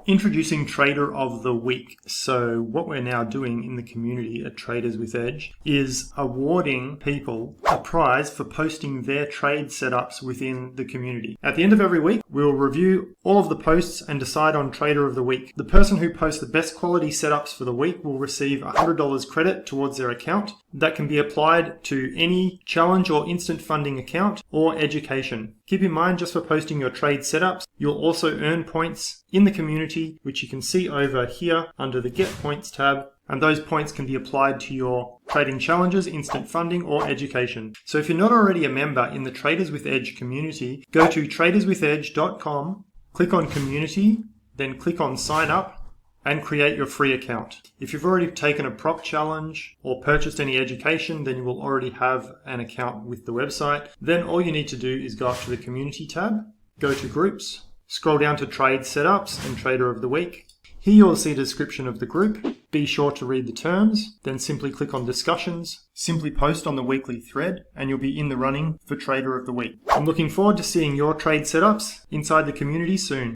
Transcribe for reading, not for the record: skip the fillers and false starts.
Introducing Trader of the Week. So what we're now doing in the community at Traders with Edge is awarding people a prize for posting their trade setups within the community. At the end of every week, we'll review all of the posts and decide on Trader of the Week. The person who posts the best quality setups for the week will receive $100 credit towards their account. That can be applied to any challenge or instant funding account or education. Keep in mind, just for posting your trade setups, you'll also earn points in the community, which you can see over here under the Get Points tab. And those points can be applied to your trading challenges, instant funding, or education. So if you're not already a member in the Traders with Edge community, go to traderswithedge.com, click on community, then click on sign up, and create your free account. If you've already taken a prop challenge or purchased any education, then you will already have an account with the website. Then all you need to do is go up to the community tab, go to groups, scroll down to trade setups and trader of the week. Here you'll see a description of the group. Be sure to read the terms, then simply click on discussions, simply post on the weekly thread, and you'll be in the running for Trader of the Week. I'm looking forward to seeing your trade setups inside the community soon.